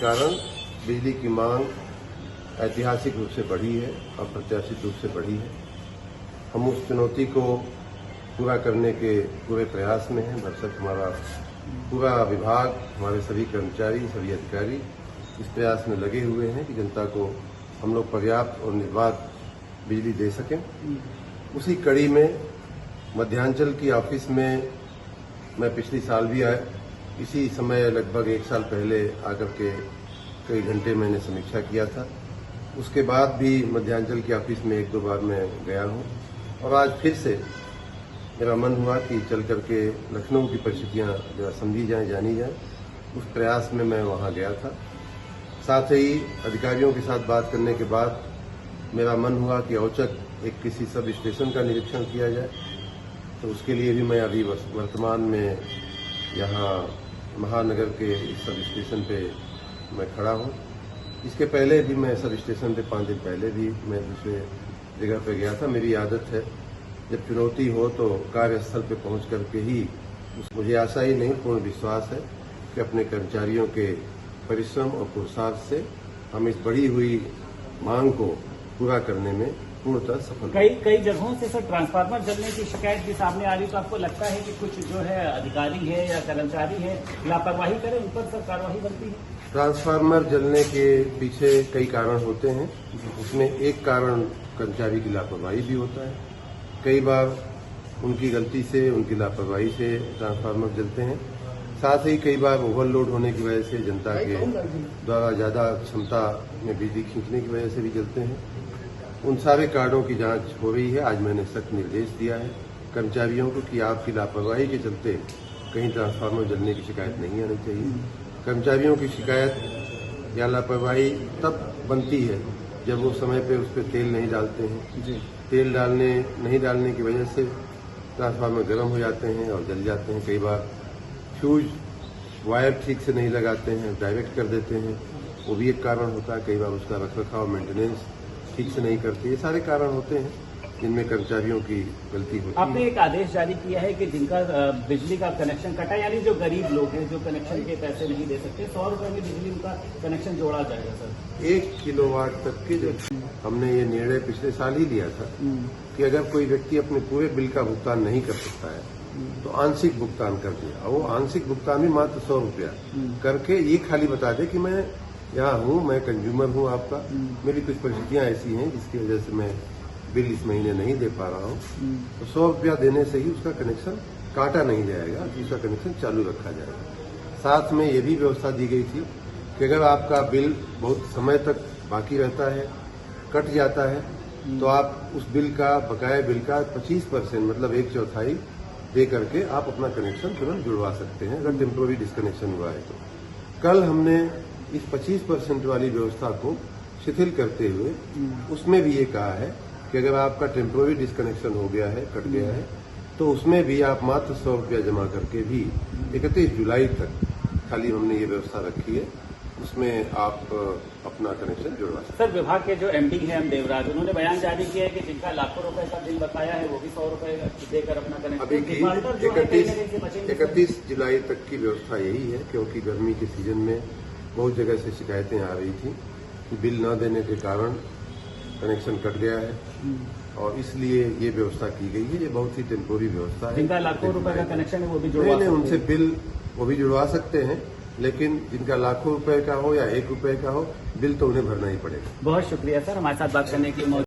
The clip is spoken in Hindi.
कारण बिजली की मांग ऐतिहासिक रूप से बढ़ी है, अप्रत्याशित रूप से बढ़ी है। हम उस चुनौती को पूरा करने के पूरे प्रयास में हैं। भरसक हमारा पूरा विभाग, हमारे सभी कर्मचारी, सभी अधिकारी इस प्रयास में लगे हुए हैं कि जनता को हम लोग पर्याप्त और निर्बाध बिजली दे सकें। उसी कड़ी में मध्यांचल की ऑफिस में मैं पिछली साल भी आया, इसी समय लगभग 1 साल पहले आकर के कई घंटे मैंने समीक्षा किया था। उसके बाद भी मध्यांचल की ऑफिस में 1-2 बार मैं गया हूं और आज फिर से मेरा मन हुआ कि चल करके लखनऊ की परिस्थितियां जरा समझी जाएं, जानी जाएं। उस प्रयास में मैं वहां गया था। साथ ही अधिकारियों के साथ बात करने के बाद मेरा मन हुआ कि औचक एक किसी सब स्टेशन का निरीक्षण किया जाए। तो उसके लिए भी मैं अभी वर्तमान में यहाँ महानगर के इस सब स्टेशन पे मैं खड़ा हूँ। इसके पहले भी मैं सब स्टेशन पे 5 दिन पहले भी मैं दूसरे जगह पे गया था। मेरी आदत है जब चुनौती हो तो कार्यस्थल पे पहुंच करके ही, मुझे आशा ही नहीं पूर्ण विश्वास है कि अपने कर्मचारियों के परिश्रम और पुरुषार्थ से हम इस बढ़ी हुई मांग को पूरा करने में पूर्णतः सफल। कई जगहों से सर ट्रांसफार्मर जलने की शिकायत भी सामने आ रही है, तो आपको लगता है कि कुछ जो है अधिकारी है या कर्मचारी है लापरवाही करें, उन पर सर कार्रवाई बनती है? ट्रांसफार्मर जलने के पीछे कई कारण होते हैं। उसमें एक कारण कर्मचारी की लापरवाही भी होता है। कई बार उनकी गलती से, उनकी लापरवाही से ट्रांसफार्मर जलते हैं। साथ ही कई बार ओवरलोड होने की वजह से, जनता के द्वारा ज्यादा क्षमता में बिजली खींचने की वजह से भी जलते हैं। उन सारे कारणों की जांच हो रही है। आज मैंने सख्त निर्देश दिया है कर्मचारियों को कि आपकी लापरवाही के चलते कहीं ट्रांसफार्मर जलने की शिकायत नहीं आनी चाहिए। कर्मचारियों की शिकायत या लापरवाही तब बनती है जब वो समय पे उस पर तेल नहीं डालते हैं। तेल नहीं डालने की वजह से ट्रांसफार्मर गर्म हो जाते हैं और जल जाते हैं। कई बार फ्यूज वायर ठीक से नहीं लगाते हैं, डायरेक्ट कर देते हैं, वो भी एक कारण होता है। कई बार उसका रखरखाव, मेंटेनेंस ठीक से नहीं करते। ये सारे कारण होते हैं जिनमें कर्मचारियों की गलती होती है। आपने एक आदेश जारी किया है कि जिनका बिजली का कनेक्शन कटा, यानी जो गरीब लोग हैं जो कनेक्शन के पैसे नहीं दे सकते, 100 रुपए में बिजली उनका कनेक्शन जोड़ा जाएगा सर। 1 किलोवाट तक के जो हमने ये निर्णय पिछले साल ही लिया था कि अगर कोई व्यक्ति अपने पूरे बिल का भुगतान नहीं कर सकता है तो आंशिक भुगतान कर दिया। वो आंशिक भुगतान भी मात्र 100 रुपया करके ये खाली बता दे कि मैं यहाँ हूँ, मैं कंज्यूमर हूँ आपका, मेरी कुछ परिस्थितियां ऐसी हैं जिसकी वजह से मैं बिल इस महीने नहीं दे पा रहा हूँ, तो 100 रुपया देने से ही उसका कनेक्शन काटा नहीं जाएगा, उसका कनेक्शन चालू रखा जाएगा। साथ में ये भी व्यवस्था दी गई थी कि अगर आपका बिल बहुत समय तक बाकी रहता है, कट जाता है, तो आप उस बिल का, बकाया बिल का 25% मतलब 1/4 दे करके आप अपना कनेक्शन तुरंत जुड़वा सकते हैं अगर टेम्पोररी डिस्कनेक्शन हुआ है तो। कल हमने इस 25% वाली व्यवस्था को शिथिल करते हुए उसमें भी ये कहा है कि अगर आपका टेम्पोररी डिस्कनेक्शन हो गया है, कट गया है, तो उसमें भी आप मात्र 100 रुपया जमा करके भी 31 जुलाई तक खाली हमने ये व्यवस्था रखी है, उसमें आप अपना कनेक्शन जुड़वा सकते हैं। सर, विभाग के जो एमडी हैं हम देवराज, उन्होंने बयान जारी किया है कि जिनका लाखों रुपए का बिल बकाया है वो भी 100 रुपए देकर अपना कनेक्शन, अभी की 31 जुलाई तक की व्यवस्था यही है, क्योंकि गर्मी के सीजन में बहुत जगह से शिकायतें आ रही थी कि बिल न देने के कारण कनेक्शन कट गया है और इसलिए ये व्यवस्था की गई है। ये बहुत ही टेम्पोररी व्यवस्था है। जिनका लाखों रुपए का कनेक्शन है वो भी जुड़वा सकते हैं। उनसे बिल वो भी जुड़वा सकते हैं, लेकिन जिनका लाखों रुपए का हो या 1 रुपए का हो, बिल तो उन्हें भरना ही पड़ेगा। बहुत शुक्रिया सर, हमारे साथ बात करने के लिए।